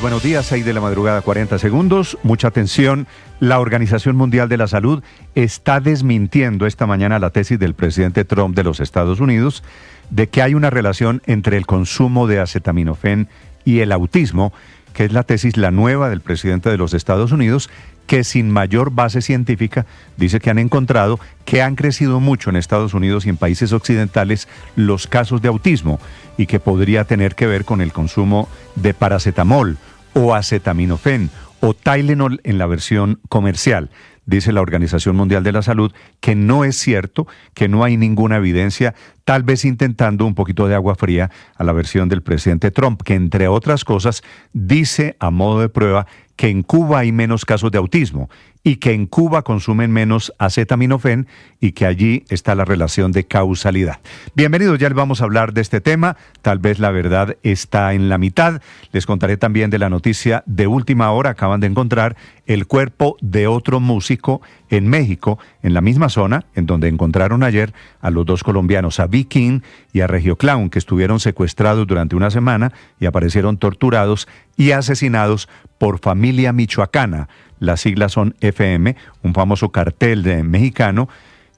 Buenos días, 6 de la madrugada, 40 segundos. Mucha atención. La Organización Mundial de la Salud está desmintiendo esta mañana la tesis del presidente Trump de los Estados Unidos de que hay una relación entre el consumo de acetaminofén y el autismo, que es la tesis la nueva del presidente de los Estados Unidos, que sin mayor base científica dice que han encontrado que han crecido mucho en Estados Unidos y en países occidentales los casos de autismo y que podría tener que ver con el consumo de paracetamol o acetaminofén o Tylenol en la versión comercial. Dice la Organización Mundial de la Salud que no es cierto, que no hay ninguna evidencia, tal vez intentando un poquito de agua fría a la versión del presidente Trump, que entre otras cosas dice a modo de prueba que en Cuba hay menos casos de autismo y que en Cuba consumen menos acetaminofén y que allí está la relación de causalidad. Bienvenidos, ya les vamos a hablar de este tema, tal vez la verdad está en la mitad. Les contaré también de la noticia de última hora, acaban de encontrar el cuerpo de otro músico en México, en la misma zona en donde encontraron ayer a los dos colombianos, a B. King y a Regio Clown, que estuvieron secuestrados durante una semana y aparecieron torturados y asesinados por Familia Michoacana. Las siglas son FM, un famoso cartel mexicano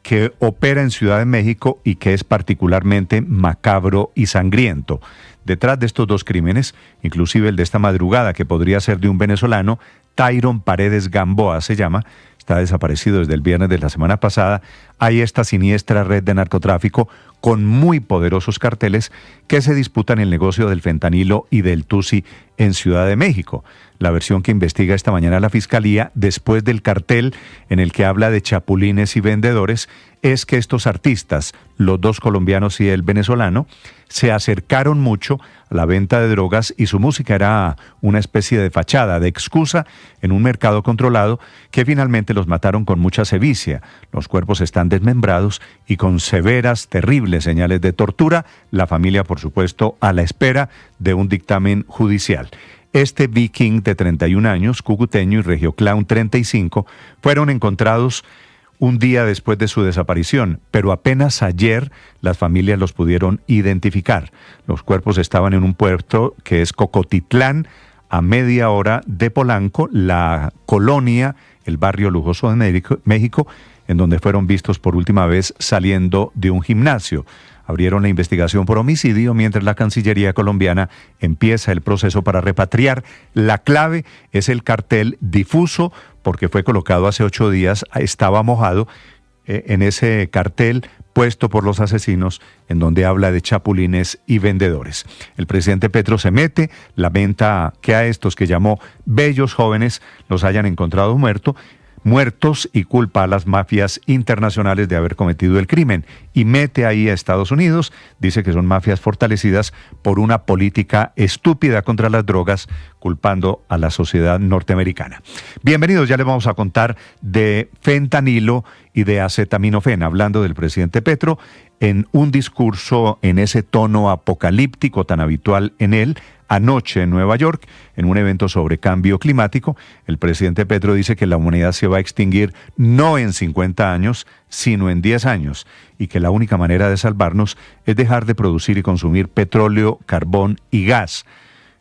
que opera en Ciudad de México y que es particularmente macabro y sangriento. Detrás de estos dos crímenes, inclusive el de esta madrugada, que podría ser de un venezolano, Tyron Paredes Gamboa se llama, está desaparecido desde el viernes de la semana pasada, hay esta siniestra red de narcotráfico con muy poderosos carteles que se disputan el negocio del fentanilo y del tusi en Ciudad de México. La versión que investiga esta mañana la Fiscalía, después del cartel en el que habla de chapulines y vendedores, es que estos artistas, los dos colombianos y el venezolano, se acercaron mucho a la venta de drogas y su música era una especie de fachada, de excusa en un mercado controlado que finalmente los mataron con mucha sevicia. Los cuerpos están desmembrados y con severas, terribles señales de tortura. La familia, por supuesto, a la espera de un dictamen judicial. Este B. King de 31 años, cucuteño, y Regio Clown 35, fueron encontrados un día después de su desaparición, pero apenas ayer las familias los pudieron identificar. Los cuerpos estaban en un puerto que es Cocotitlán, a media hora de Polanco, la colonia, el barrio lujoso de México, en donde fueron vistos por última vez saliendo de un gimnasio. Abrieron la investigación por homicidio mientras la Cancillería colombiana empieza el proceso para repatriar. La clave es el cartel difuso, porque fue colocado hace 8 días, estaba mojado en ese cartel puesto por los asesinos, en donde habla de chapulines y vendedores. El presidente Petro se mete, lamenta que a estos que llamó bellos jóvenes los hayan encontrado muertos y culpa a las mafias internacionales de haber cometido el crimen y mete ahí a Estados Unidos, dice que son mafias fortalecidas por una política estúpida contra las drogas, culpando a la sociedad norteamericana. Bienvenidos, ya les vamos a contar de fentanilo y de acetaminofén, hablando del presidente Petro en un discurso en ese tono apocalíptico tan habitual en él. Anoche en Nueva York, en un evento sobre cambio climático, el presidente Petro dice que la humanidad se va a extinguir no en 50 años, sino en 10 años, y que la única manera de salvarnos es dejar de producir y consumir petróleo, carbón y gas.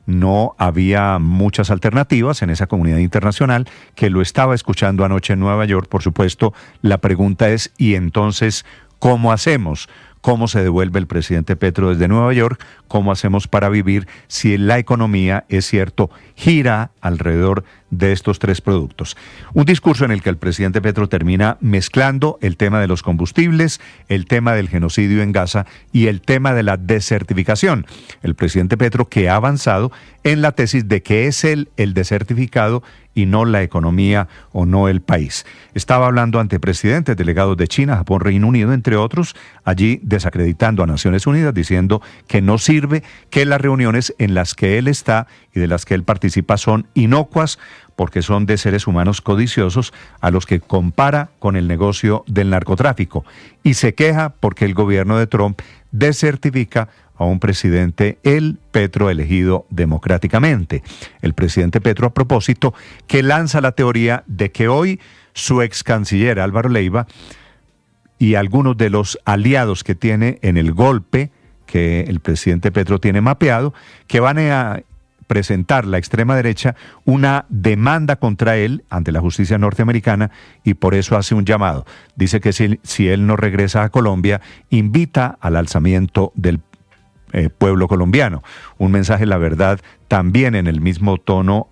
No había muchas alternativas en esa comunidad internacional que lo estaba escuchando anoche en Nueva York. Por supuesto, la pregunta es, ¿y entonces cómo hacemos? ¿Cómo se devuelve el presidente Petro desde Nueva York? ¿Cómo hacemos para vivir si la economía, es cierto, gira alrededor de estos tres productos? Un discurso en el que el presidente Petro termina mezclando el tema de los combustibles, el tema del genocidio en Gaza y el tema de la desertificación. El presidente Petro que ha avanzado en la tesis de que es él el desertificado y no la economía o no el país. Estaba hablando ante presidentes, delegados de China, Japón, Reino Unido, entre otros, allí desacreditando a Naciones Unidas, diciendo que no sirve, que las reuniones en las que él está y de las que él participa son inocuas, porque son de seres humanos codiciosos a los que compara con el negocio del narcotráfico. Y se queja porque el gobierno de Trump desertifica a un presidente, el Petro, elegido democráticamente. El presidente Petro, a propósito, que lanza la teoría de que hoy su ex canciller Álvaro Leiva y algunos de los aliados que tiene en el golpe que el presidente Petro tiene mapeado, que van a presentar la extrema derecha una demanda contra él ante la justicia norteamericana y por eso hace un llamado. Dice que si él no regresa a Colombia, invita al alzamiento del pueblo colombiano. Un mensaje, la verdad, también en el mismo tono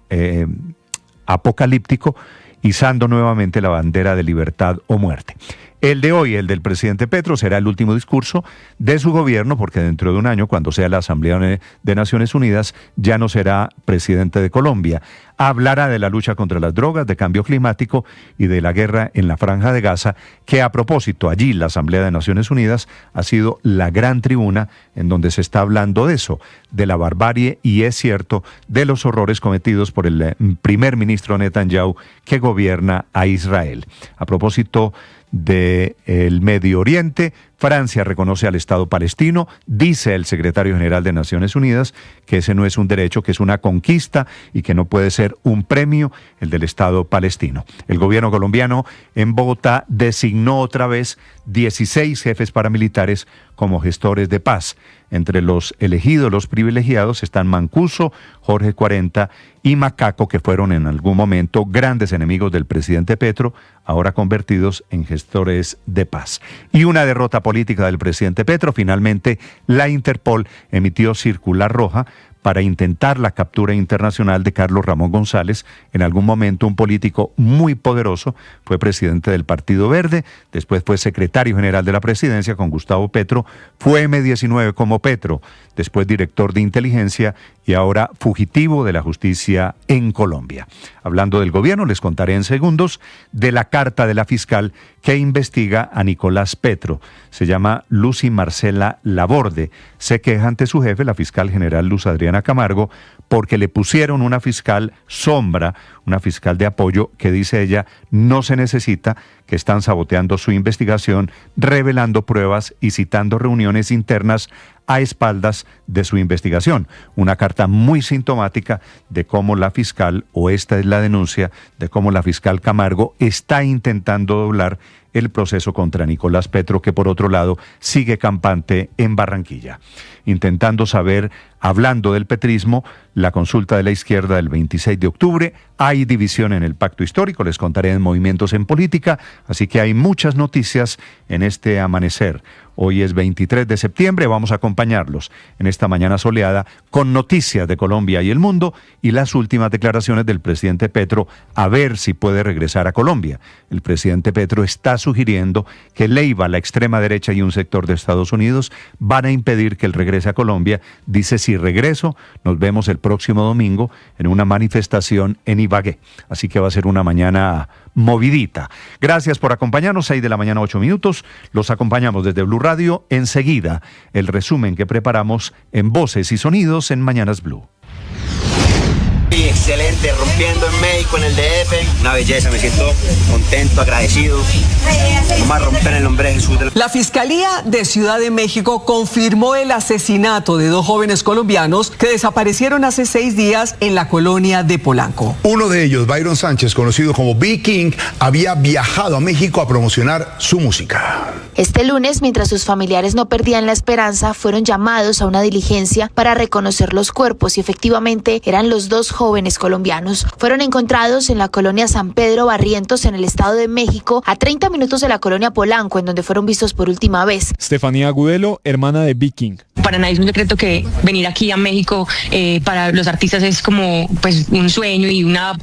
apocalíptico, izando nuevamente la bandera de libertad o muerte. El de hoy, el del presidente Petro, será el último discurso de su gobierno, porque dentro de un año, cuando sea la Asamblea de Naciones Unidas, ya no será presidente de Colombia. Hablará de la lucha contra las drogas, de cambio climático y de la guerra en la Franja de Gaza, que a propósito, allí la Asamblea de Naciones Unidas ha sido la gran tribuna en donde se está hablando de eso, de la barbarie, y es cierto, de los horrores cometidos por el primer ministro Netanyahu, que gobierna a Israel. A propósito del Medio Oriente, Francia reconoce al Estado palestino, dice el secretario general de Naciones Unidas que ese no es un derecho, que es una conquista y que no puede ser un premio el del Estado palestino. El gobierno colombiano en Bogotá designó otra vez 16 jefes paramilitares como gestores de paz. Entre los elegidos, los privilegiados, están Mancuso, Jorge 40 y Macaco, que fueron en algún momento grandes enemigos del presidente Petro, ahora convertidos en gestores de paz. Y una derrota política del presidente Petro. Finalmente, la Interpol emitió circular roja para intentar la captura internacional de Carlos Ramón González, en algún momento un político muy poderoso, fue presidente del Partido Verde, después fue secretario general de la presidencia con Gustavo Petro, fue M19 como Petro, después director de inteligencia y ahora fugitivo de la justicia en Colombia. Hablando del gobierno, les contaré en segundos de la carta de la fiscal que investiga a Nicolás Petro. Se llama Lucy Marcela Laborde. Se queja ante su jefe, la fiscal general Luz Adriana Camargo, porque le pusieron una fiscal sombra, una fiscal de apoyo que, dice ella, no se necesita, que están saboteando su investigación, revelando pruebas y citando reuniones internas a espaldas de su investigación. Una carta muy sintomática de cómo la fiscal, o esta es la denuncia, de cómo la fiscal Camargo está intentando doblar el proceso contra Nicolás Petro, que por otro lado sigue campante en Barranquilla. Intentando saber, hablando del petrismo, la consulta de la izquierda del 26 de octubre, hay división en el pacto histórico, les contaré en Movimientos en Política, así que hay muchas noticias en este amanecer. Hoy es 23 de septiembre, vamos a acompañarlos en esta mañana soleada con noticias de Colombia y el mundo y las últimas declaraciones del presidente Petro, a ver si puede regresar a Colombia. El presidente Petro está sugiriendo que Leiva, la extrema derecha y un sector de Estados Unidos van a impedir que él regrese a Colombia. Dice, si regreso, nos vemos el próximo domingo en una manifestación en Ibagué. Así que va a ser una mañana movidita. Gracias por acompañarnos, 6 de la mañana, 8 minutos. Los acompañamos desde Blue Radio. Enseguida, el resumen que preparamos en Voces y Sonidos en Mañanas Blue. Excelente, rompiendo en México, en el DF, una belleza, me siento contento, agradecido. Vamos a romper el nombre de Jesús. La Fiscalía de Ciudad de México confirmó el asesinato de 2 jóvenes colombianos que desaparecieron hace 6 días en la colonia de Polanco. Uno de ellos, Byron Sánchez, conocido como B. King, había viajado a México a promocionar su música. Este lunes, mientras sus familiares no perdían la esperanza, fueron llamados a una diligencia para reconocer los cuerpos y efectivamente eran los 2 jóvenes colombianos. Fueron encontrados en la colonia San Pedro Barrientos, en el Estado de México, a 30 minutos de la colonia Polanco, en donde fueron vistos por última vez. Estefanía Agudelo, hermana de B. King. Para nadie es un secreto que venir aquí a México para los artistas es como pues un sueño y una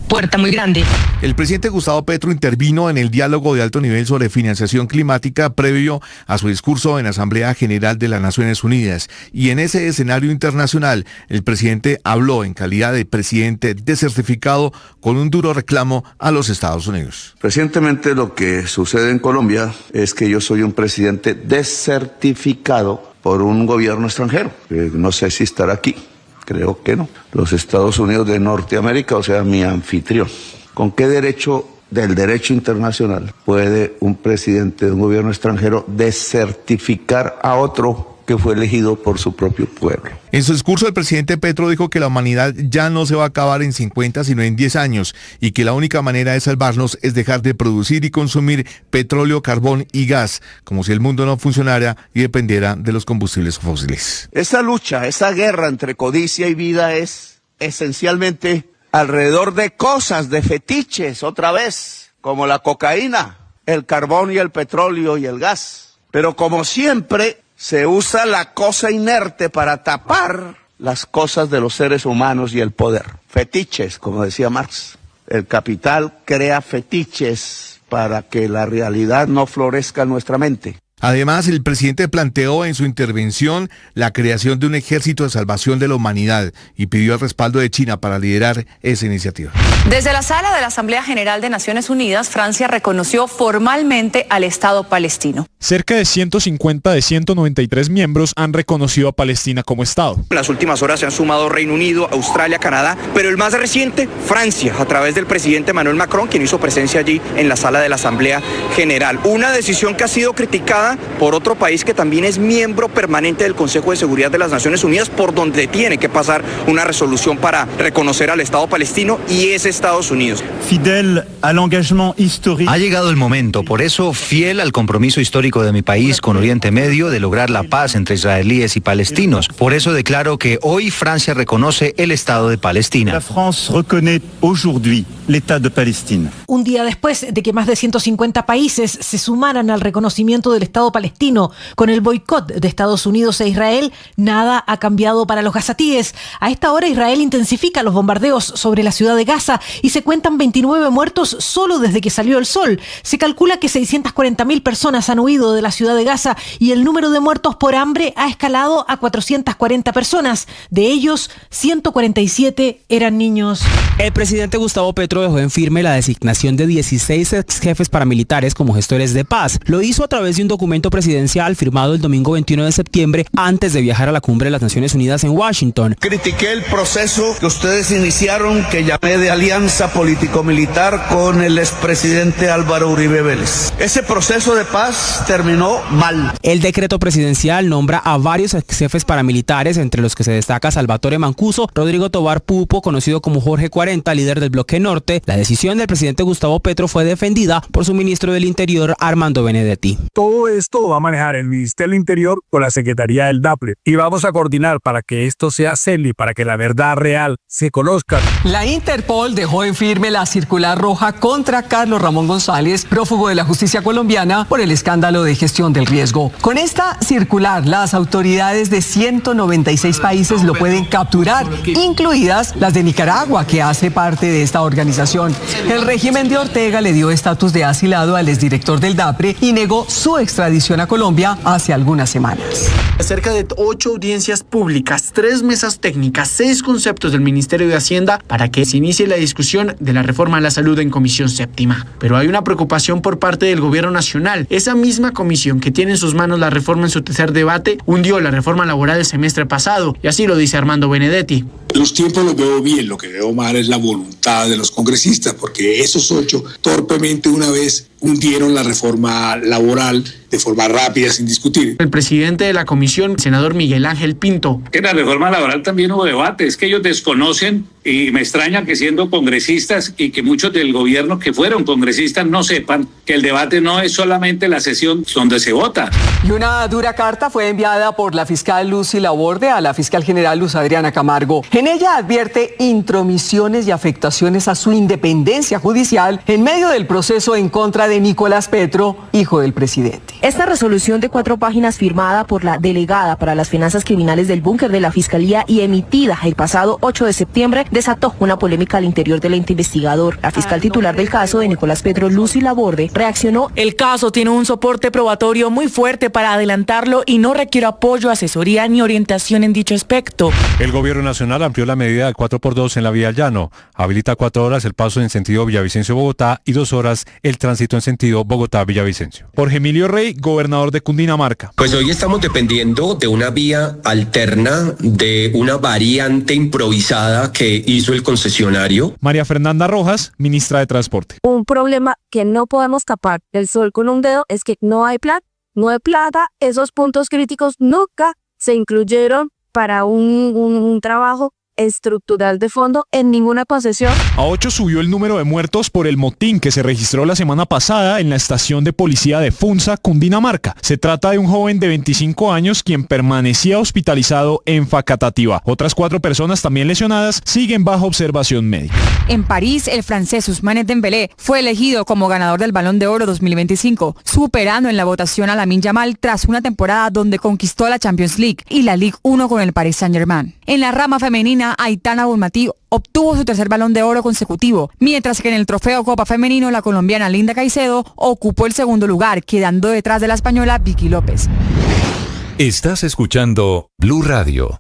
puerta muy grande. El presidente Gustavo Petro intervino en el diálogo de alto nivel sobre financiación climática previo a su discurso en la Asamblea General de las Naciones Unidas. Y en ese escenario internacional, el presidente habló en calidad de presidente desertificado con un duro reclamo a los Estados Unidos. Recientemente lo que sucede en Colombia es que yo soy un presidente desertificado por un gobierno extranjero. No sé si estará aquí, creo que no. Los Estados Unidos de Norteamérica, o sea, mi anfitrión. ¿Con qué derecho del derecho internacional puede un presidente de un gobierno extranjero desertificar a otro que fue elegido por su propio pueblo. En su discurso, el presidente Petro dijo que la humanidad ya no se va a acabar en 50, sino en 10 años, y que la única manera de salvarnos es dejar de producir y consumir petróleo, carbón y gas, como si el mundo no funcionara y dependiera de los combustibles fósiles. Esa lucha, esa guerra entre codicia y vida es esencialmente alrededor de cosas, de fetiches, otra vez, como la cocaína, el carbón y el petróleo y el gas. Pero como siempre, se usa la cosa inerte para tapar las cosas de los seres humanos y el poder. Fetiches, como decía Marx. El capital crea fetiches para que la realidad no florezca en nuestra mente. Además, el presidente planteó en su intervención la creación de un ejército de salvación de la humanidad y pidió el respaldo de China para liderar esa iniciativa. Desde la sala de la Asamblea General de Naciones Unidas, Francia reconoció formalmente al Estado palestino. Cerca de 150 de 193 miembros han reconocido a Palestina como Estado. En las últimas horas se han sumado Reino Unido, Australia, Canadá, pero el más reciente, Francia, a través del presidente Emmanuel Macron, quien hizo presencia allí en la sala de la Asamblea General. Una decisión que ha sido criticada por otro país que también es miembro permanente del Consejo de Seguridad de las Naciones Unidas, por donde tiene que pasar una resolución para reconocer al Estado palestino, y es Estados Unidos. Fidel al engagement histórico. Ha llegado el momento, por eso, fiel al compromiso histórico de mi país con Oriente Medio de lograr la paz entre israelíes y palestinos. Por eso declaro que hoy Francia reconoce el Estado de Palestina. La France reconnaît aujourd'hui l'État de Palestine. Un día después de que más de 150 países se sumaran al reconocimiento del Estado palestino con el boicot de Estados Unidos e Israel, nada ha cambiado para los gazatíes. A esta hora Israel intensifica los bombardeos sobre la ciudad de Gaza y se cuentan 29 muertos solo desde que salió el sol. Se calcula que 640.000 personas han huido de la ciudad de Gaza y el número de muertos por hambre ha escalado a 440 personas. De ellos, 147 eran niños. El presidente Gustavo Petro dejó en firme la designación de 16 ex jefes paramilitares como gestores de paz. Lo hizo a través de un documento presidencial firmado el domingo 21 de septiembre antes de viajar a la cumbre de las Naciones Unidas en Washington. Critiqué el proceso que ustedes iniciaron, que llamé de alianza político-militar con el expresidente Álvaro Uribe Vélez. Ese proceso de paz terminó mal. El decreto presidencial nombra a varios ex jefes paramilitares, entre los que se destaca Salvatore Mancuso, Rodrigo Tobar Pupo, conocido como Jorge 40, líder del Bloque Norte. La decisión del presidente Gustavo Petro fue defendida por su ministro del Interior, Armando Benedetti. Todo esto va a manejar el Ministerio del Interior con la Secretaría del DAPRE y vamos a coordinar para que esto sea serio y para que la verdad real se conozca. La Interpol dejó en firme la circular roja contra Carlos Ramón González, prófugo de la justicia colombiana por el escándalo de gestión del riesgo. Con esta circular, las autoridades de 196 países lo pueden capturar, incluidas las de Nicaragua, que hace parte de esta organización. El régimen de Ortega le dio estatus de asilado al exdirector del DAPRE y negó su extradición a Colombia hace algunas semanas. Cerca de 8 audiencias públicas, 3 mesas técnicas, 6 conceptos del Ministerio de Hacienda para que se inicie la discusión de la reforma a la salud en Comisión Séptima. Pero hay una preocupación por parte del Gobierno Nacional. Esa misma comisión que tiene en sus manos la reforma en su tercer debate hundió la reforma laboral el semestre pasado, y así lo dice Armando Benedetti. Los tiempos los veo bien, lo que veo mal es la voluntad de los congresistas, porque esos 8 torpemente una vez hundieron la reforma laboral de forma rápida, sin discutir. El presidente de la comisión, senador Miguel Ángel Pinto. En la reforma laboral también hubo debate, es que ellos desconocen, y me extraña que siendo congresistas y que muchos del gobierno que fueron congresistas no sepan que el debate no es solamente la sesión donde se vota. Y una dura carta fue enviada por la fiscal Lucy Laborde a la fiscal general Luz Adriana Camargo. En ella advierte intromisiones y afectaciones a su independencia judicial en medio del proceso en contra de Nicolás Petro, hijo del presidente. Esta resolución de 4 páginas firmada por la delegada para las finanzas criminales del búnker de la Fiscalía y emitida el pasado 8 de septiembre desató una polémica al interior del ente investigador. La fiscal titular del caso de Nicolás Petro, Lucy Laborde, reaccionó. El caso tiene un soporte probatorio muy fuerte para adelantarlo y no requiere apoyo, asesoría ni orientación en dicho aspecto. El gobierno nacional amplió la medida de 4x2 en la vía al llano. Habilita 4 horas el paso en sentido Villavicencio-Bogotá y 2 horas el tránsito en sentido Bogotá-Villavicencio. Jorge Emilio Rey, gobernador de Cundinamarca. Pues hoy estamos dependiendo de una vía alterna, de una variante improvisada que hizo el concesionario. María Fernanda Rojas, ministra de Transporte. Un problema que no podemos tapar el sol con un dedo es que no hay plan no de plata. Esos puntos críticos nunca se incluyeron para un trabajo estructural de fondo en ninguna concesión. A 8 subió el número de muertos por el motín que se registró la semana pasada en la estación de policía de Funza, Cundinamarca. Se trata de un joven de 25 años quien permanecía hospitalizado en Facatativá. Otras 4 personas también lesionadas siguen bajo observación médica. En París, el francés Ousmane Dembélé fue elegido como ganador del Balón de Oro 2025, superando en la votación a Lamine Yamal tras una temporada donde conquistó la Champions League y la Ligue 1 con el Paris Saint-Germain. En la rama femenina, Aitana Bonmatí obtuvo su tercer Balón de Oro consecutivo, mientras que en el Trofeo Copa Femenino la colombiana Linda Caicedo ocupó el segundo lugar, quedando detrás de la española Vicky López. Estás escuchando Blue Radio.